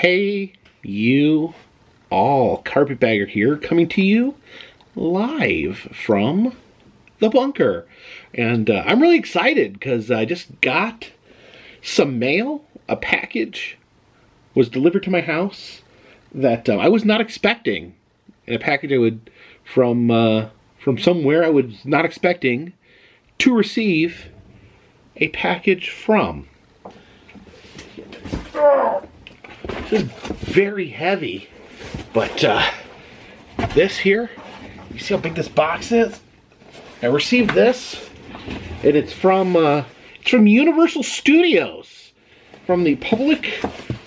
Hey, you all. Carpetbagger here, coming to you live from the bunker. And I'm really excited because I just got some mail. A package was delivered to my house that I was not expecting. And a package I would from somewhere I was not expecting to receive a package from. This is very heavy, but this here, you see how big this box is? I received this, and it's from Universal Studios, from the Public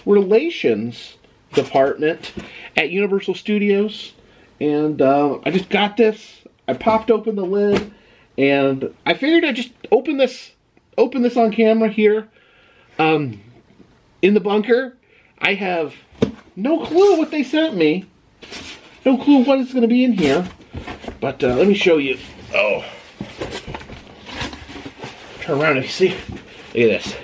Relations Department at Universal Studios, and I just got this. I popped open the lid, and I figured I'd just open this on camera here, in the bunker. I have no clue what they sent me. No clue what is going to be in here. But let me show you. Oh. Turn around and see. Look at this.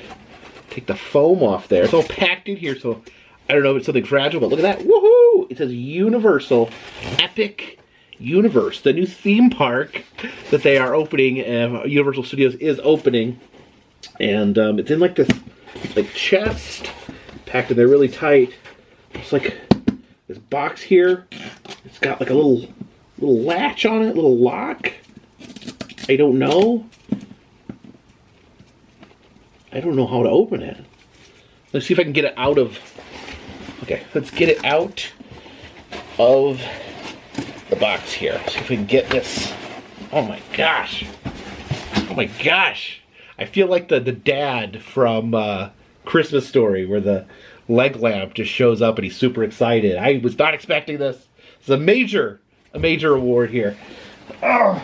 Take the foam off there. It's all packed in here, so I don't know if it's something fragile, but look at that. Woohoo! It says Universal Epic Universe, the new theme park that they are opening. Universal Studios is opening. And it's in like this chest. Packed in there really tight. It's like this box here. It's got like a little latch on it, little lock. I don't know how to open it. Let's see if I can get it out of. Okay, let's get it out of the box here. See if we can get this. Oh my gosh! Oh my gosh! I feel like the dad from Christmas Story, where the leg lamp just shows up and he's super excited. I was not expecting this. It's a major award here. Oh,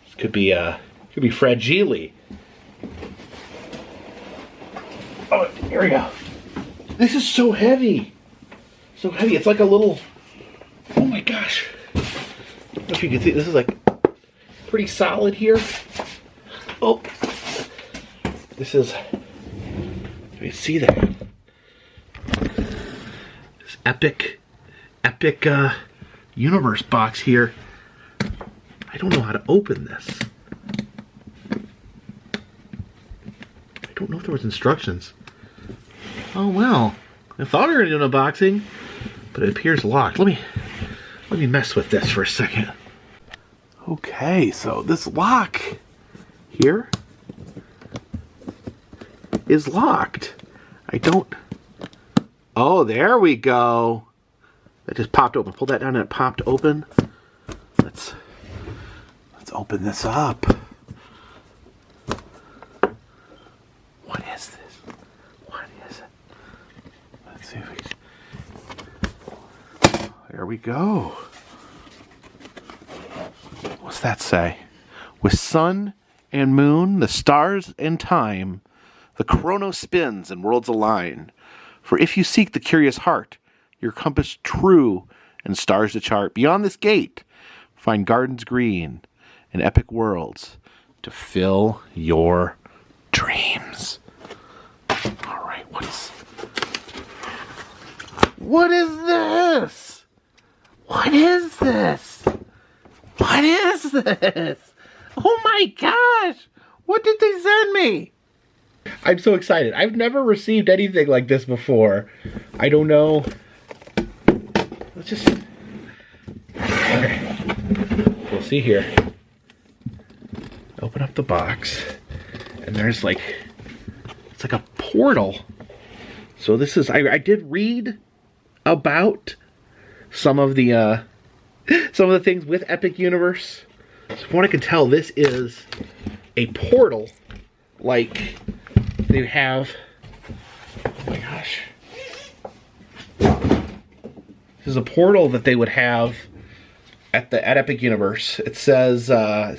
this could be fragile. Oh, here we go. This is so heavy. So heavy. It's like a little. Oh my gosh. I don't know if you can see. This is like pretty solid here. Oh, this is. Let me see that. This epic universe box here. I don't know how to open this. I don't know if there was instructions. Oh well. I thought we were gonna do an unboxing, but it appears locked. Let me mess with this for a second. Okay, so this lock here is locked. I don't. Oh, there we go. That just popped open. Pull that down and it popped open. Let's open this up. What is this? What is it? Let's see if we can. There we go. What's that say? With sun and moon, the stars and time, the Chronos spins and worlds align. For if you seek the curious heart, your compass true and stars to chart. Beyond this gate, find gardens green and epic worlds to fill your dreams. All right, what is this? What is this? What is this? Oh my gosh! What did they send me? I'm so excited. I've never received anything like this before. I don't know. Let's just... Okay. We'll see here. Open up the box. And there's like... It's like a portal. So this is... I did read about some of the things with Epic Universe. So from what I can tell, this is a portal like they have. Oh my gosh. This is a portal that they would have at Epic Universe. It says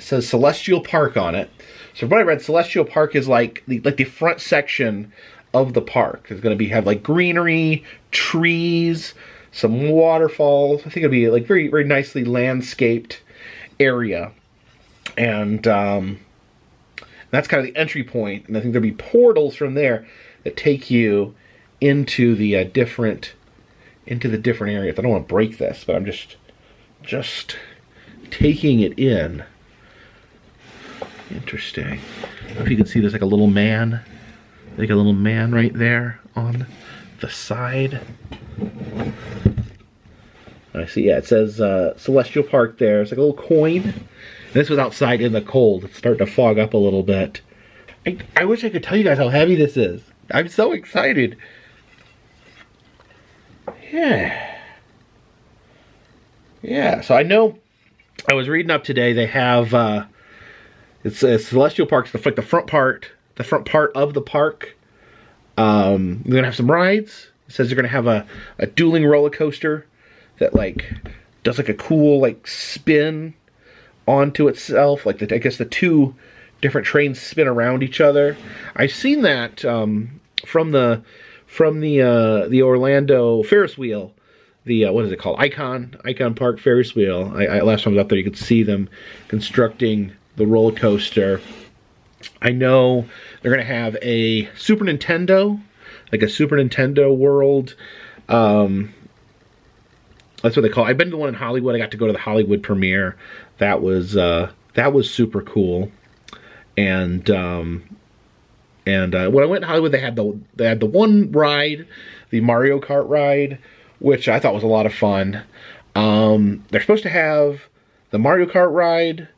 Celestial Park on it. So from what I read, Celestial Park is like the front section of the park. It's going to have like greenery, trees, some waterfalls. I think it'll be like very, very nicely landscaped area. And that's kind of the entry point. And I think there'll be portals from there that take you into the different areas. I don't want to break this, but I'm just taking it in. Interesting. I don't know if you can see there's like a little man right there on the side. I see, yeah, it says Celestial Park there. It's like a little coin. And this was outside in the cold. It's starting to fog up a little bit. I wish I could tell you guys how heavy this is. I'm so excited. Yeah. Yeah, so I know, I was reading up today, they have, it's Celestial Park's like the front part of the park. They're gonna have some rides. It says they're gonna have a dueling roller coaster that like does like a cool like spin onto itself. Like I guess the two different trains spin around each other. I've seen that from the Orlando Ferris wheel. The what is it called? Icon Park Ferris wheel. I last time I was up there, you could see them constructing the roller coaster. I know they're gonna have a Super Nintendo, like a Super Nintendo World. That's what they call it. I've been to the one in Hollywood. I got to go to the Hollywood premiere. That was super cool. And when I went to Hollywood, they had the one ride, the Mario Kart ride, which I thought was a lot of fun. They're supposed to have the Mario Kart ride.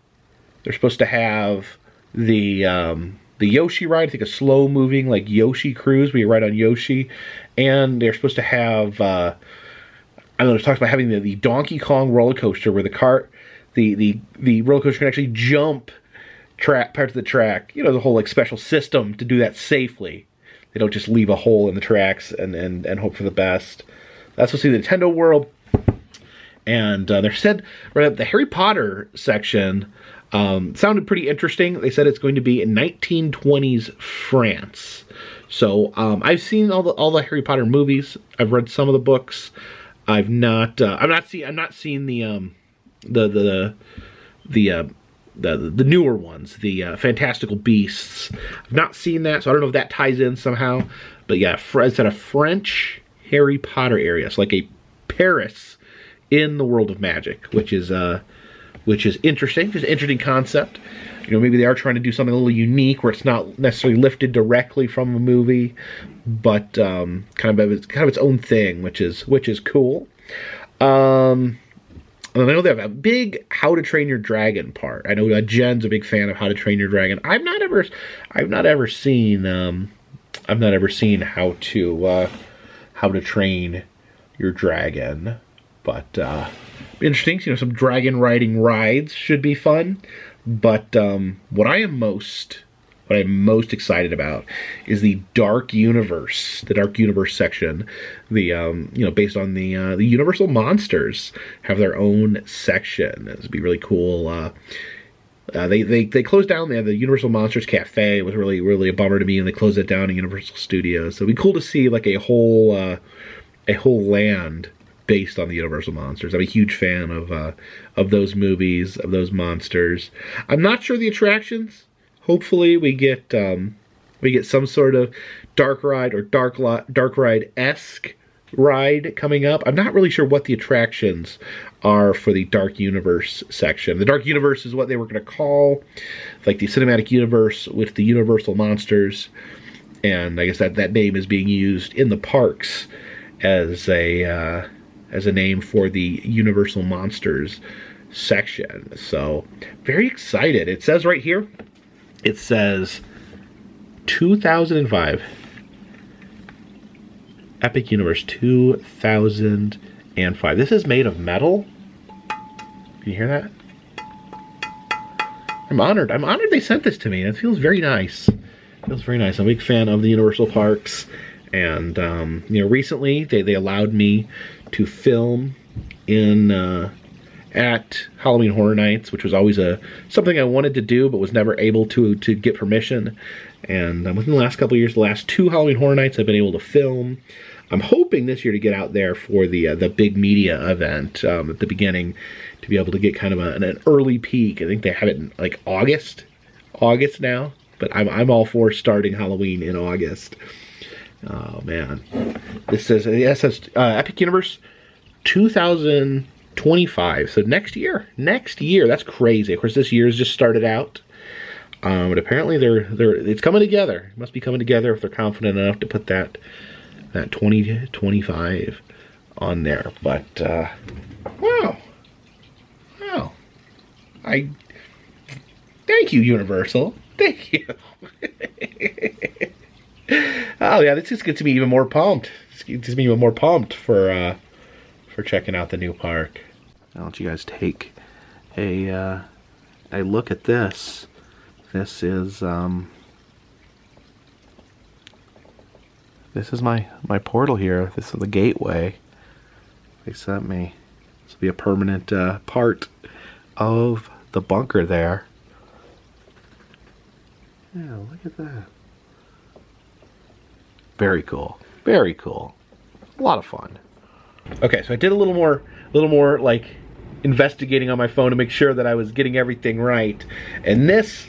They're supposed to have the Yoshi ride, I think a slow moving like Yoshi cruise where you ride on Yoshi, and they're supposed to have I don't know, it talks about having the Donkey Kong roller coaster where the roller coaster can actually jump parts of the track. You know, the whole like special system to do that safely. They don't just leave a hole in the tracks and hope for the best. That's what's in the Nintendo World. And they said right up the Harry Potter section sounded pretty interesting. They said it's going to be in 1920s France. So I've seen all the Harry Potter movies. I've read some of the books. I've not. I'm not seeing the newer ones, the Fantastical Beasts. I've not seen that, so I don't know if that ties in somehow. But yeah, it's at a French Harry Potter area, so like a Paris in the world of magic, which is interesting. Just an interesting concept. You know, maybe they are trying to do something a little unique where it's not necessarily lifted directly from a movie, but kind of its own thing, which is cool. And I know they have a big How to Train Your Dragon part. I know Jen's a big fan of How to Train Your Dragon. I've not ever seen How to Train Your Dragon, but interesting. You know, some dragon riding rides should be fun. But what I am most excited about is the Dark Universe section. The based on the Universal Monsters have their own section. This would be really cool. They closed down. They had the Universal Monsters Cafe. It was really a bummer to me, and they closed it down in Universal Studios. So it'd be cool to see like a whole land based on the Universal Monsters. I'm a huge fan of those movies, of those monsters. I'm not sure the attractions. Hopefully we get some sort of dark ride or dark ride-esque ride coming up. I'm not really sure what the attractions are for the Dark Universe section. The Dark Universe is what they were going to call like the cinematic universe with the Universal Monsters, and I guess that name is being used in the parks as a name for the Universal Monsters section. So, very excited. It says right here, it says 2005. Epic Universe 2005. This is made of metal. Can you hear that? I'm honored. They sent this to me. It feels very nice. I'm a big fan of the Universal Parks. And, recently they allowed me to film at Halloween Horror Nights, which was always something I wanted to do, but was never able to get permission. And within the last couple of years, the last 2 Halloween Horror Nights, I've been able to film. I'm hoping this year to get out there for the big media event at the beginning, to be able to get kind of an early peek. I think they have it in like August now, but I'm all for starting Halloween in August. Oh man, this says Epic Universe 2025. So next year. That's crazy. Of course, this year's just started out, but apparently it's coming together. It must be coming together if they're confident enough to put that 2025 on there. But wow. I thank you, Universal. Thank you. Oh yeah, this just gets me even more pumped. It gets me even more pumped for checking out the new park. I'll let you guys take a look at this. This is my portal here. This is the gateway they sent me. This will be a permanent part of the bunker there. Yeah, look at that. Very cool. Very cool. A lot of fun. Okay, so I did a little more like investigating on my phone to make sure that I was getting everything right. And this,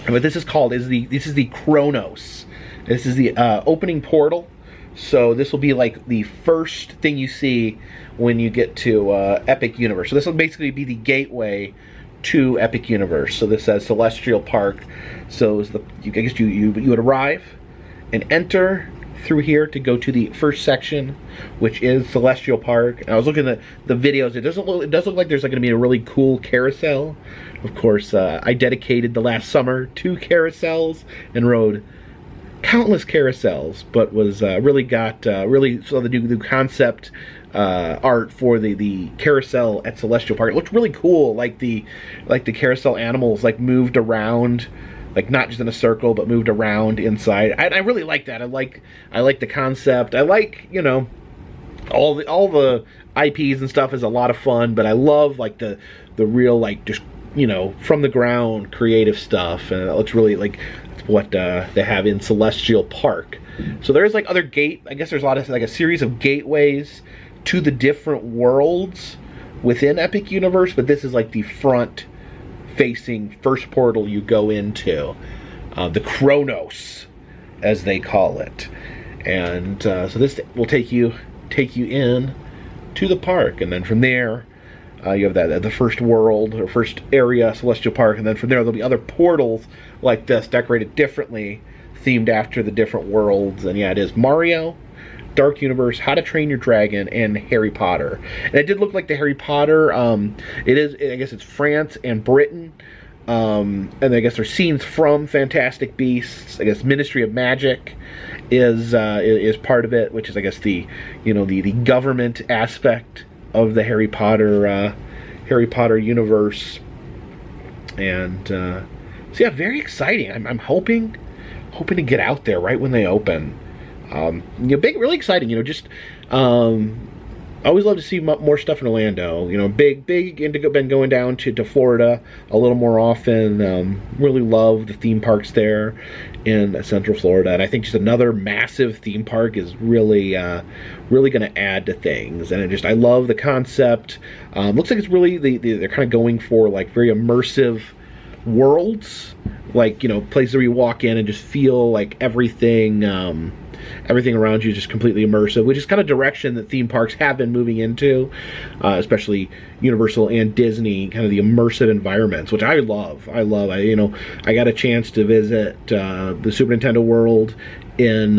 what this is called, is the Chronos. This is the opening portal. So this will be like the first thing you see when you get to Epic Universe. So this will basically be the gateway to Epic Universe. So this says Celestial Park. So I guess you would arrive and enter through here to go to the first section, which is Celestial Park. And I was looking at the videos. It does look like there's going to be a really cool carousel. Of course, I dedicated the last summer to carousels and rode countless carousels, but was really saw the new concept art for the carousel at Celestial Park. It looked really cool, like the carousel animals like moved around, like not just in a circle, but moved around inside. I really like that. I like the concept. I like, you know, all the IPs and stuff is a lot of fun, but I love like the real, like, just, you know, from the ground creative stuff, and it looks really like what they have in Celestial Park. So there's like other I guess there's a lot of like a series of gateways to the different worlds within Epic Universe, but this is like the front facing first portal you go into, the Chronos as they call it. And so this will take you in to the park, and then from there you have the first world or first area, Celestial Park, and then from there there'll be other portals like this decorated differently, themed after the different worlds. And yeah, it is Mario, Dark Universe, How to Train Your Dragon, and Harry Potter. And it did look like the Harry Potter, it is, I guess it's France and Britain, and I guess there's scenes from Fantastic Beasts. I guess Ministry of Magic is part of it, which is, I guess, the government aspect of the Harry Potter universe. And so yeah, very exciting. I'm hoping to get out there right when they open. Really exciting. Just I always love to see more stuff in Orlando. Been going down to Florida a little more often. Really love the theme parks there in Central Florida, and I think just another massive theme park is really going to add to things. And I love the concept. Looks like it's really they're kind of going for like very immersive worlds, like places where you walk in and just feel like everything around you is just completely immersive, which is kind of direction that theme parks have been moving into, especially Universal and Disney, kind of the immersive environments, which I love. I got a chance to visit the Super Nintendo World in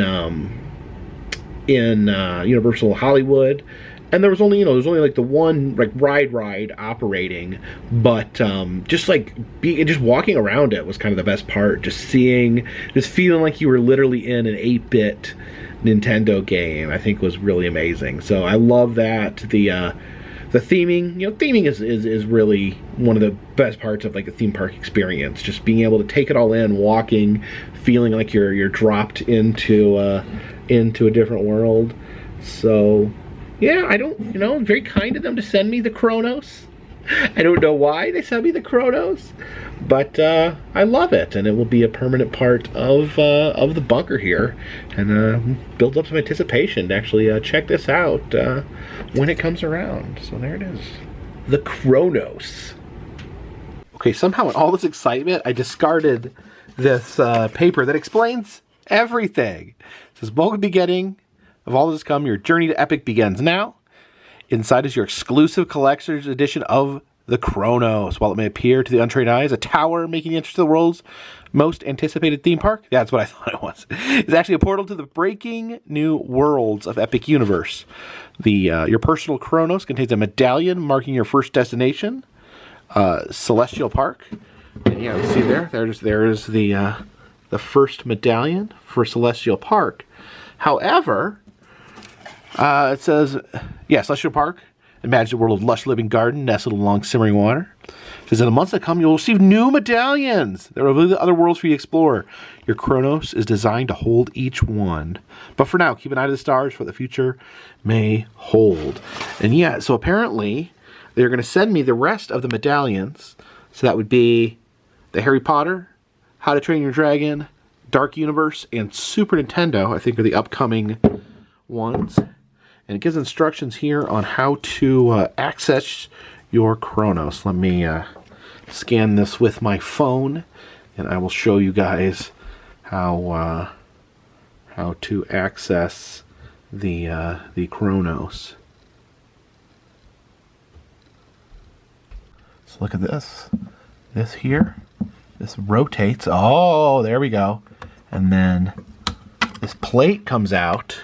Universal Hollywood, and there was only like the one like ride operating, but just walking around it was kind of the best part. Just feeling like you were literally in an 8-bit Nintendo game, I think was really amazing. So I love that. The theming, theming is really one of the best parts of like a theme park experience. Just being able to take it all in, walking, feeling like you're dropped into a different world. So yeah, it's very kind of them to send me the Chronos. I don't know why they sent me the Chronos, but I love it, and it will be a permanent part of the bunker here, and build up some anticipation to actually check this out when it comes around. So there it is, the Chronos. Okay, somehow in all this excitement, I discarded this paper that explains everything. So says, welcome to the beginning of all that has come. Your journey to Epic begins now. Inside is your exclusive collector's edition of the Chronos. While it may appear to the untrained eye as a tower making the entrance to the world's most anticipated theme park, yeah, that's what I thought it was. It's actually a portal to the breaking new worlds of Epic Universe. Your personal Chronos contains a medallion marking your first destination, Celestial Park. And yeah, you see there's the first medallion for Celestial Park. However, it says, yeah, Celestial Park. Imagine a world of lush living garden nestled along simmering water. It says, in the months that come, you'll receive new medallions. There will be other worlds for you to explore. Your Chronos is designed to hold each one. But for now, keep an eye to the stars for what the future may hold. And yeah, so apparently, they're going to send me the rest of the medallions. So that would be the Harry Potter, How to Train Your Dragon, Dark Universe, and Super Nintendo, I think are the upcoming ones. And it gives instructions here on how to access your Chronos. Let me scan this with my phone, and I will show you guys how to access the Chronos. So look at this. This here. This rotates. Oh, there we go. And then this plate comes out.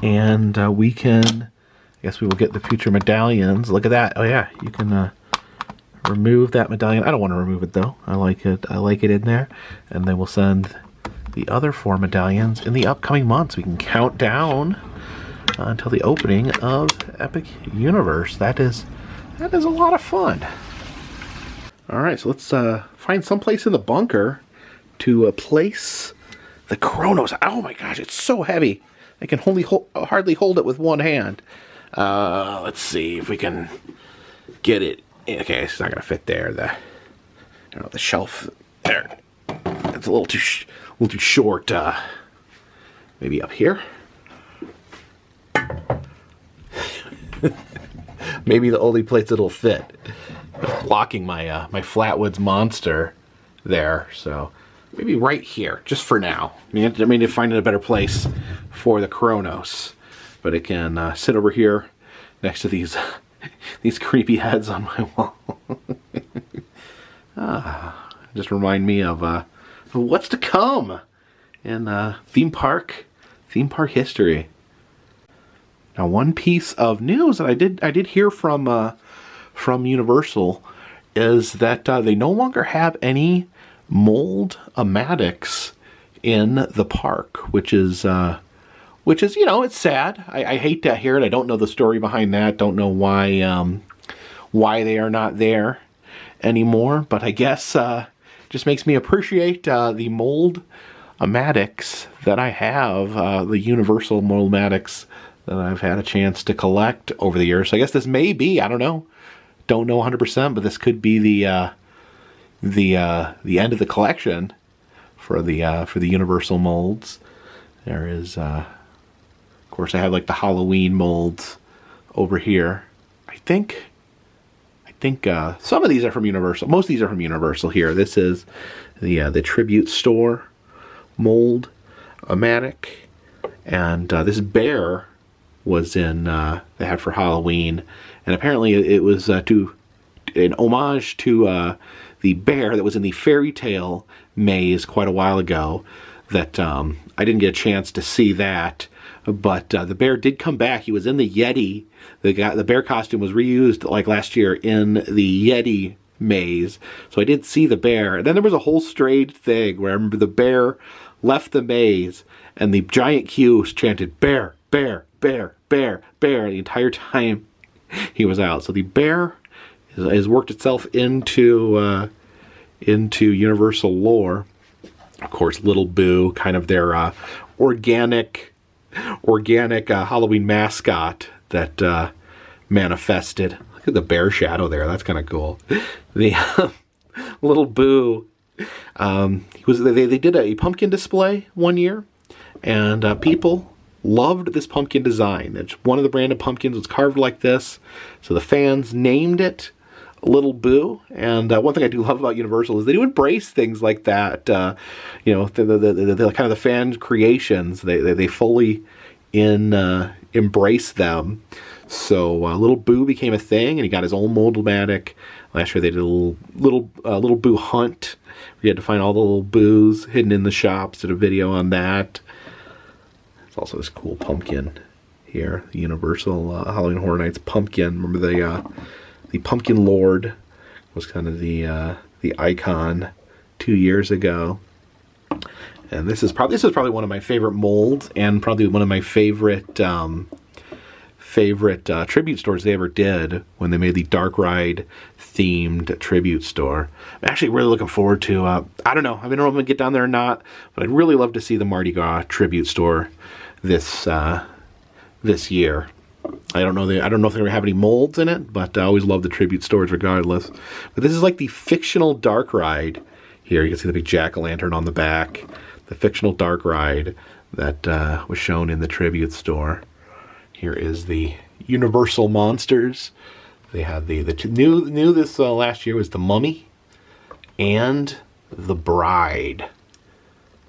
And we can, I guess we will get the future medallions. Look at that. Oh yeah, you can remove that medallion. I don't want to remove it though. I like it in there. And then we'll send the other 4 medallions in the upcoming months. We can count down until the opening of Epic Universe. That is a lot of fun. All right, so let's find someplace in the bunker to place the Chronos. Oh my gosh, it's so heavy. I can hardly hold it with one hand. Let's see if we can get it. Okay, it's not gonna fit there. The shelf there. It's a little too short. Maybe up here. Maybe the only place it'll fit. It's blocking my my Flatwoods monster there. So. Maybe right here, just for now. I mean, to find a better place for the Chronos, but it can sit over here next to these creepy heads on my wall. Just remind me of what's to come in theme park history. Now, one piece of news that I did hear from Universal is that they no longer have any mold-o-matics in the park, which is it's sad. I hate to hear it. I don't know the story behind that. Don't know why they are not there anymore. But I guess just makes me appreciate the mold-o-matics that I have, the Universal mold-o-matics that I've had a chance to collect over the years. So I guess this may be, I don't know 100%, but this could be the end of the collection for the Universal molds. There is, of course, I have like the Halloween molds over here. I think some of these are from Universal. Most of these are from Universal here. This is the Tribute Store mold-o-matic, and this bear was in they had for Halloween, and apparently it was an homage to the bear that was in the fairy tale maze quite a while ago. That I didn't get a chance to see that, but the bear did come back. He was in the Yeti. The bear costume was reused like last year in the Yeti maze, so I did see the bear. And then there was a whole strayed thing where I remember the bear left the maze, and the giant Q chanted "bear, bear, bear, bear, bear" the entire time he was out. So the bear has worked itself into Universal lore. Of course, Little Boo, kind of their organic Halloween mascot that manifested. Look at the bear shadow there. That's kind of cool. The Little Boo. They did a pumpkin display one year, and people loved this pumpkin design. One of the brand of pumpkins was carved like this, so the fans named it Little Boo. And one thing I do love about Universal is they do embrace things like that. You know, the kind of the fan creations. They fully embrace them. So Little Boo became a thing, and he got his own Mold-O-Matic. Last year they did a little Boo hunt. We had to find all the little Boos hidden in the shops. Did a video on that. There's also this cool pumpkin here, the Universal Halloween Horror Nights pumpkin. Remember the Pumpkin Lord was kind of the icon 2 years ago. And this is probably one of my favorite molds, and probably one of my favorite tribute stores they ever did when they made the Dark Ride themed tribute store. I'm actually really looking forward to, I don't know if I'm going to get down there or not, but I'd really love to see the Mardi Gras tribute store this year. I don't know if they're going to have any molds in it, but I always love the tribute stores regardless. But this is like the fictional Dark Ride here. You can see the big jack-o'-lantern on the back. The fictional Dark Ride that was shown in the tribute store. Here is the Universal Monsters. They had the new this last year was the Mummy and the Bride.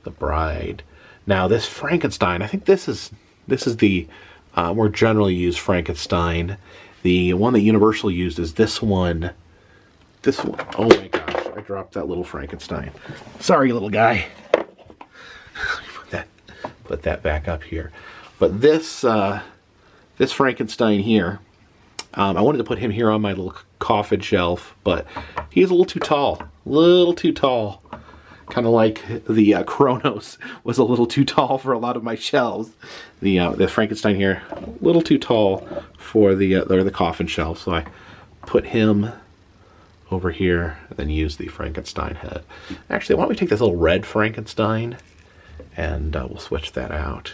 The Bride. Now this Frankenstein, I think this is the more generally used Frankenstein. The one that Universal used is this one. This one. Oh my gosh! I dropped that little Frankenstein. Sorry, little guy. Put that back up here. But this. This Frankenstein here, I wanted to put him here on my little coffin shelf, but he's a little too tall. Kind of like the Chronos was a little too tall for a lot of my shelves. The Frankenstein here, a little too tall for the coffin shelf, so I put him over here and then use the Frankenstein head. Actually, why don't we take this little red Frankenstein and we'll switch that out.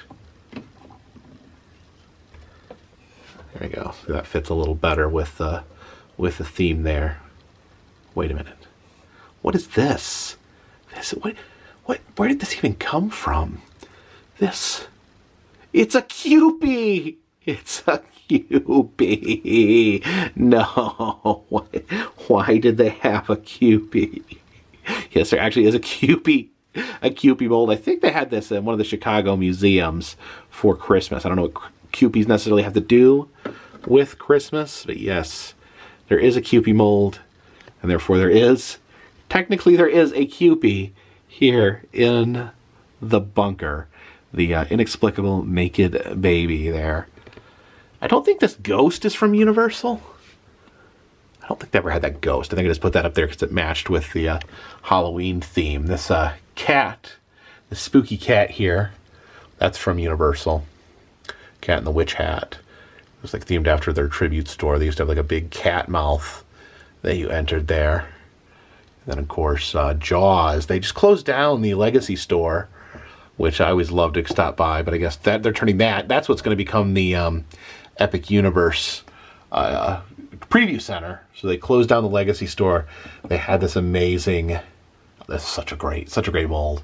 There we go. So that fits a little better with the theme there. Wait a minute. What is this? Where did this even come from? This. It's a Kewpie! It's a Kewpie! No. Why did they have a Kewpie? Yes, there actually is a Kewpie mold. I think they had this in one of the Chicago museums for Christmas. I don't know what Kewpies necessarily have to do with Christmas, but yes, there is a Kewpie mold, and therefore technically there is a Kewpie here in the bunker. The inexplicable naked baby there. I don't think this ghost is from Universal. I don't think they ever had that ghost. I think I just put that up there because it matched with the Halloween theme. This cat, the spooky cat here, that's from Universal. Cat in the Witch Hat. It was like themed after their tribute store. They used to have like a big cat mouth that you entered there. And then of course Jaws. They just closed down the Legacy store, which I always loved to stop by, but I guess that they're turning that's what's going to become the Epic Universe preview center. So they closed down the Legacy store. They had this amazing, this is such a great mold.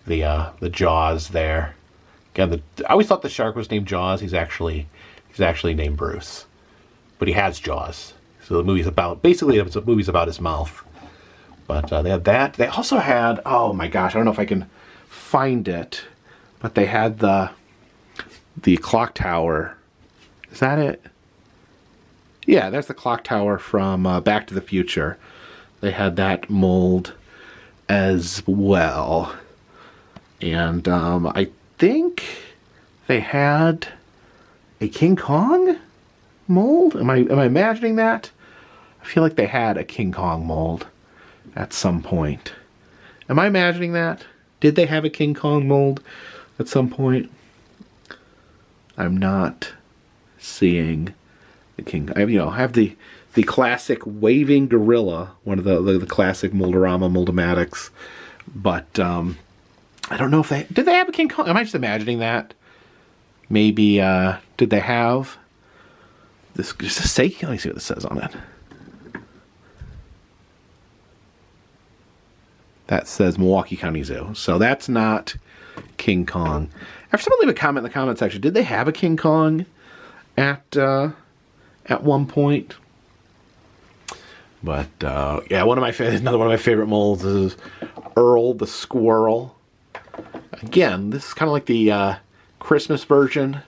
The Jaws there. Again, I always thought the shark was named Jaws. He's actually named Bruce, but he has jaws. So the movie's about his mouth. But they had that. They also had, oh my gosh, I don't know if I can find it, but they had the clock tower. Is that it? Yeah, that's the clock tower from Back to the Future. They had that mold as well, and I think they had a King Kong mold. Am I imagining that? I feel like they had a King Kong mold at some point. Am I imagining that? Did they have a King Kong mold at some point? I'm not seeing the King. I have the classic waving gorilla, one of the classic Mold-O-Matics, but I don't know if did they have a King Kong? Am I just imagining that? Maybe did they have this? Just a say. Let me see what this says on it. That says Milwaukee County Zoo. So that's not King Kong. If someone leave a comment in the comment section, did they have a King Kong at one point? But yeah, another one of my favorite molds is Earl the Squirrel. Again, this is kind of like the Christmas version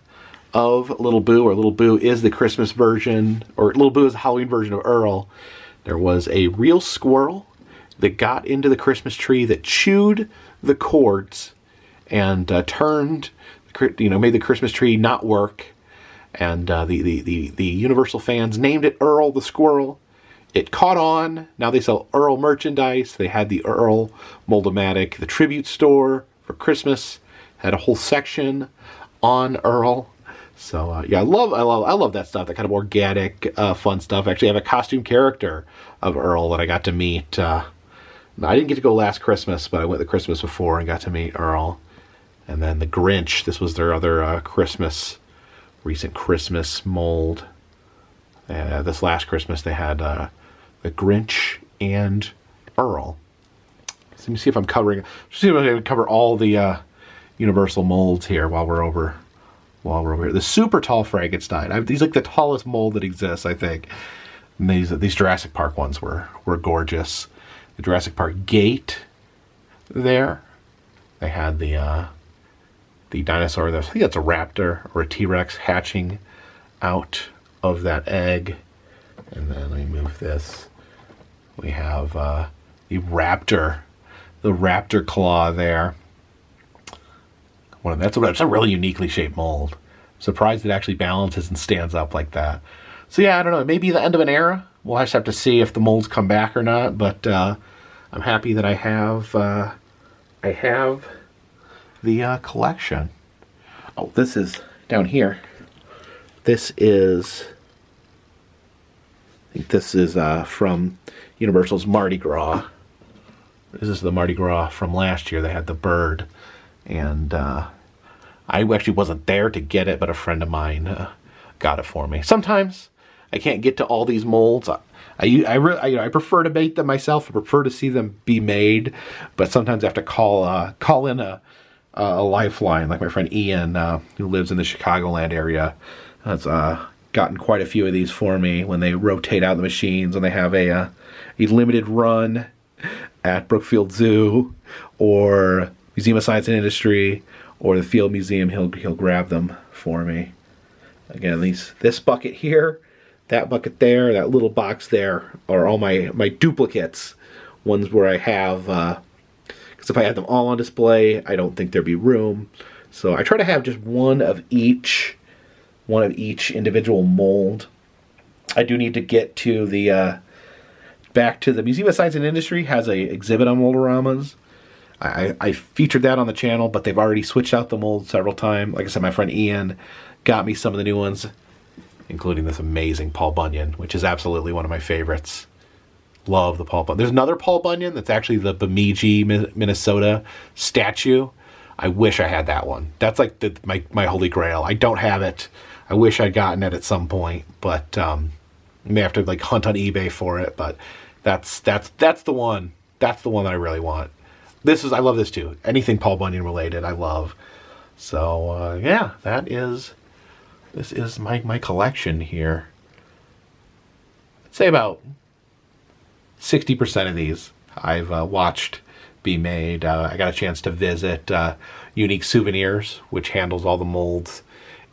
of Little Boo, or Little Boo is the Christmas version, or Little Boo is the Halloween version of Earl. There was a real squirrel that got into the Christmas tree, that chewed the cords and turned, made the Christmas tree not work. And the Universal fans named it Earl the Squirrel. It caught on. Now they sell Earl merchandise. They had the Earl Mold-O-Matic. The tribute store for Christmas had a whole section on Earl. So yeah, I love that stuff. That kind of organic, fun stuff. Actually, I have a costume character of Earl that I got to meet. I didn't get to go last Christmas, but I went the Christmas before and got to meet Earl. And then the Grinch. This was their other recent Christmas mold. This last Christmas they had the Grinch and Earl. So let me see if I'm covering. See if I can cover all the Universal molds here while we're over here. The super tall Frankenstein. These are like the tallest mold that exists, I think. And these Jurassic Park ones were gorgeous. The Jurassic Park gate there. They had the dinosaur. I think that's a raptor or a T-Rex hatching out of that egg. And then let me move this. We have the raptor claw there. That's a really uniquely shaped mold. I'm surprised it actually balances and stands up like that. So yeah, I don't know. It may be the end of an era. We'll just have to see if the molds come back or not. But I'm happy that I have the collection. Oh, this is down here. This is, I think this is from Universal's Mardi Gras. This is the Mardi Gras from last year. They had the bird, and I actually wasn't there to get it, but a friend of mine got it for me. Sometimes I can't get to all these molds. I prefer to make them myself. I prefer to see them be made, but sometimes I have to call in a lifeline, like my friend Ian, who lives in the Chicagoland area, has gotten quite a few of these for me when they rotate out the machines, and they have a limited run at Brookfield Zoo or Museum of Science and Industry or the Field Museum. He'll grab them for me. Again, this bucket here, that bucket there, that little box there are all my duplicates, ones where I have, because if I had them all on display, I don't think there'd be room. So I try to have just one of each individual mold. I do need to get to the back to the Museum of Science and Industry has a exhibit on moldoramas. I featured that on the channel, but they've already switched out the mold several times. Like I said, my friend Ian got me some of the new ones, including this amazing Paul Bunyan, which is absolutely one of my favorites. Love the Paul Bunyan. There's another Paul Bunyan that's actually the Bemidji, Minnesota statue. I wish I had that one. That's like my holy grail. I don't have it. I wish I'd gotten it at some point, but I may have to like hunt on eBay for it. But that's the one. That's the one that I really want. I love this too. Anything Paul Bunyan related, I love. So yeah, this is my collection here. I'd say about 60% of these I've watched be made. I got a chance to visit Unique Souvenirs, which handles all the molds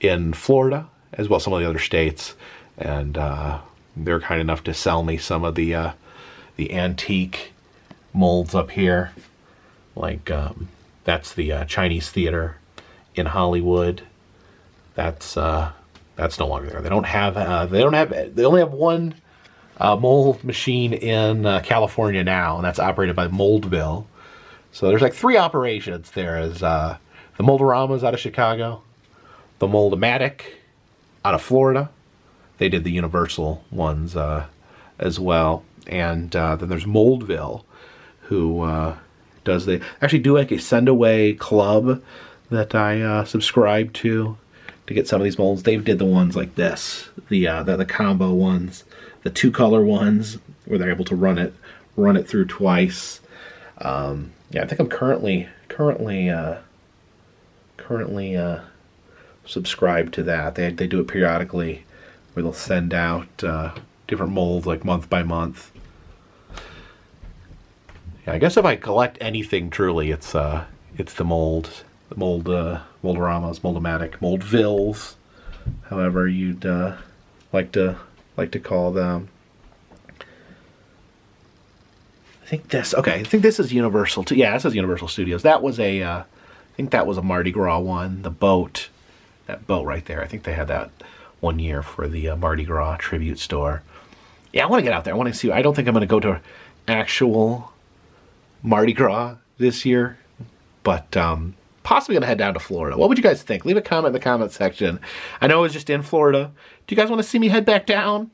in Florida, as well as some of the other states. And they're kind enough to sell me some of the antique molds up here. Like, that's the Chinese Theater in Hollywood. That's no longer there. They only have one mold machine in California now, and that's operated by Moldville. So there's like 3 operations. There is the Moldoramas out of Chicago, the Mold-O-Matic out of Florida. They did the Universal ones as well. And then there's Moldville, who they actually do like a send-away club that I subscribe to get some of these molds. They did the ones like this, the combo ones, the 2-color ones, where they're able to run it through twice. Yeah, I think I'm currently subscribed to that. They do it periodically, where they'll send out different molds like month by month. Yeah, I guess if I collect anything truly, it's the molds, the moldoramas, moldomatic, moldvilles, however you'd like to call them. I think this is Universal too. Yeah, this is Universal Studios. That was I think that was a Mardi Gras one. The boat, that boat right there. I think they had that one year for the Mardi Gras tribute store. Yeah, I want to get out there. I want to see. I don't think I'm going to go to actual Mardi Gras this year, but possibly going to head down to Florida. What would you guys think? Leave a comment in the comment section. I know I was just in Florida. Do you guys want to see me head back down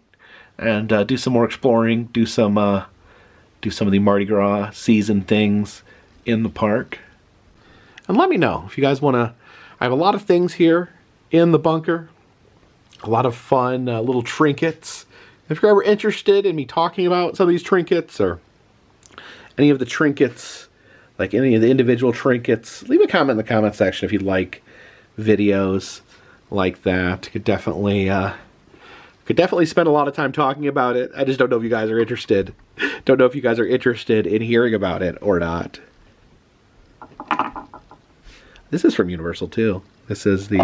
and do some more exploring? Do some of the Mardi Gras season things in the park? And let me know if you guys want to. I have a lot of things here in the bunker. A lot of fun little trinkets. If you're ever interested in me talking about some of these trinkets or any of the trinkets, like any of the individual trinkets, leave a comment in the comment section if you'd like videos like that. Could definitely spend a lot of time talking about it. I just don't know if you guys are interested. Don't know if you guys are interested in hearing about it or not. This is from Universal too. This is the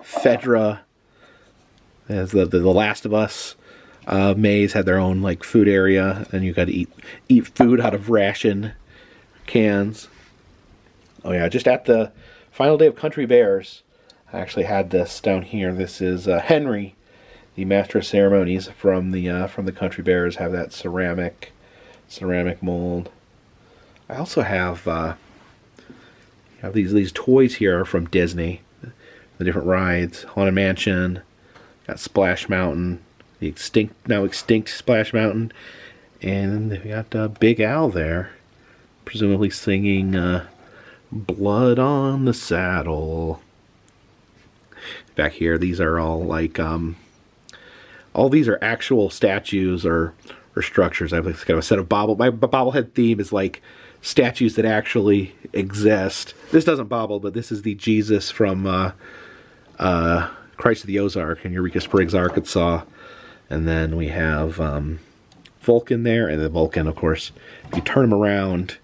Fedra, as the Last of Us maze had their own like food area, and you got to eat food out of ration cans. Oh yeah, just at the final day of Country Bears, I actually had this down here. This is Henry, the Master of Ceremonies from the Country Bears. Have that ceramic mold. I also have these toys here from Disney, the different rides. Haunted Mansion, got Splash Mountain, the now extinct Splash Mountain, and they've got Big Al there, presumably singing "Blood on the Saddle." Back here, these are all like all these are actual statues or structures. I have kind of a set of my bobblehead theme is like statues that actually exist. This doesn't bobble, but this is the Jesus from Christ of the Ozark in Eureka Springs, Arkansas. And then we have Vulcan there, and the Vulcan, of course, if you turn him around,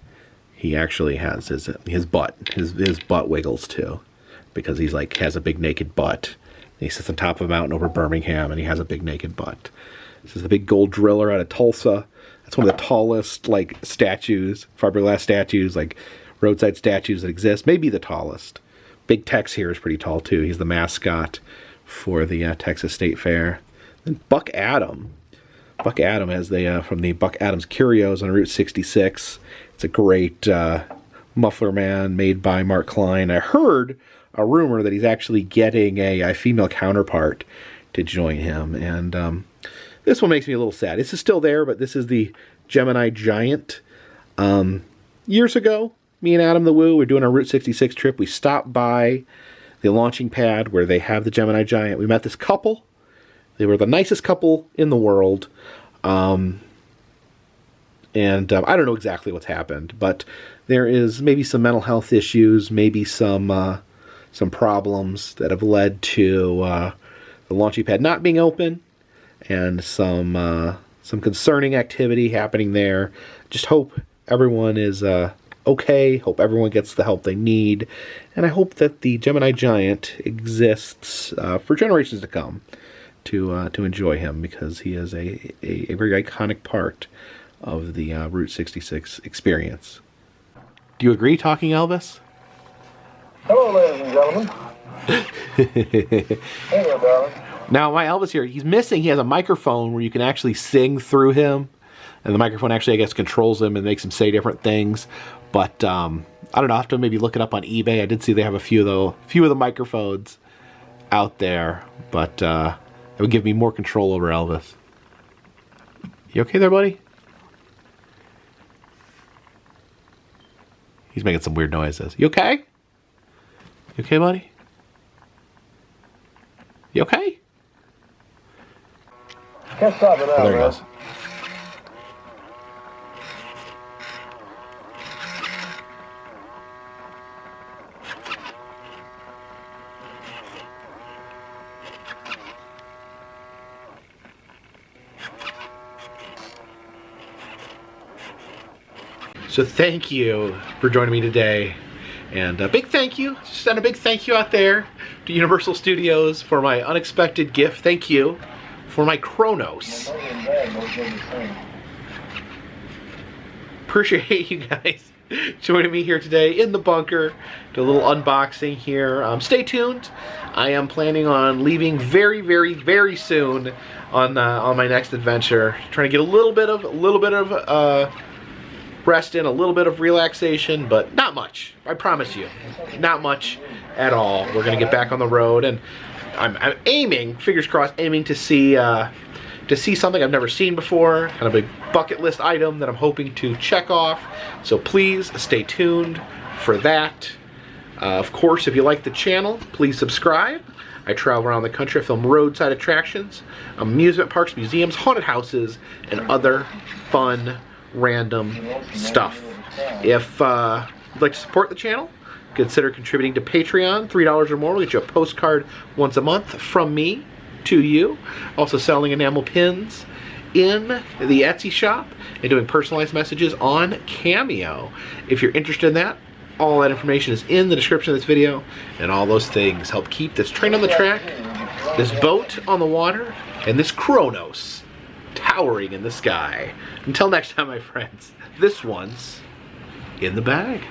he actually has his butt wiggles too, because he's like has a big naked butt. And he sits on top of a mountain over Birmingham, and he has a big naked butt. This is the big gold driller out of Tulsa. That's one of the tallest like statues, fiberglass statues, like roadside statues that exist. Maybe the tallest. Big Tex here is pretty tall too. He's the mascot for the Texas State Fair. And Buck Adam. Buck Adam has from the Buck Adams Curios on Route 66. It's a great muffler man made by Mark Klein. I heard a rumor that he's actually getting a female counterpart to join him, and this one makes me a little sad. This is still there, but this is the Gemini Giant. Years ago, me and Adam the Woo were doing our Route 66 trip. We stopped by the launching pad where they have the Gemini Giant. We met this couple. They were the nicest couple in the world. And I don't know exactly what's happened, but there is maybe some mental health issues, maybe some problems that have led to the launching pad not being open, and some concerning activity happening there. Just hope everyone is okay. Hope everyone gets the help they need, and I hope that the Gemini Giant exists for generations to come to enjoy him, because he is a very iconic part of the Route 66 experience. Do you agree, Talking Elvis? Hello, ladies and gentlemen. Hello, darling. Now, my Elvis here, he's missing. He has a microphone where you can actually sing through him. And the microphone actually, I guess, controls him and makes him say different things. But, I don't know, I'll have to maybe look it up on eBay. I did see they have a few of the microphones out there. But, it would give me more control over Elvis. You okay there, buddy? He's making some weird noises. You okay? You okay, buddy? You okay? Can't stop it now, There he goes. So thank you for joining me today. And a big thank you, send a big thank you out there to Universal Studios for my unexpected gift. Thank you for my Chronos. Appreciate you guys joining me here today in the bunker. Do a little unboxing here. Stay tuned. I am planning on leaving very, very, very soon on my next adventure. Trying to get a little bit of rest in, a little bit of relaxation, but not much. I promise you, not much at all. We're gonna get back on the road, and I'm aiming, fingers crossed, aiming to see something I've never seen before, kind of a bucket list item that I'm hoping to check off. So please stay tuned for that. Of course, if you like the channel, please subscribe. I travel around the country. I film roadside attractions, amusement parks, museums, haunted houses, and other fun, random stuff. If you'd like to support the channel, consider contributing to Patreon. $3 or more will get you a postcard once a month from me to you. Also selling enamel pins in the Etsy shop and doing personalized messages on Cameo. If you're interested in that, all that information is in the description of this video, and all those things help keep this train on the track, this boat on the water, and this Chronos towering in the sky. Until next time, my friends, this one's in the bag.